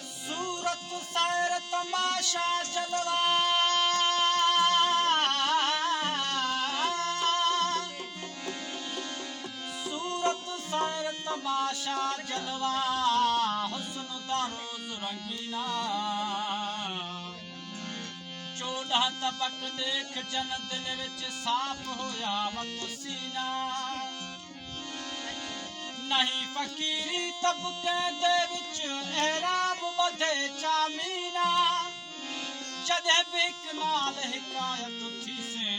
सूरत सैर तमाशा जलवा सूरत सैर तमाशा जलवा हुस्न दा रोज रंगीना चौड़ा तबक देख जन दिल विच साफ होया वत सीना नहीं फकीरी तबके दे विच एहराम बधे चामीना जदे बिक नाल हिकायत थी से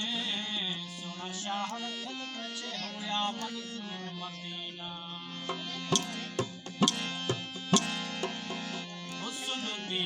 सोना शाह रखल पीछे होया मंजूर मदीना हुस्न दी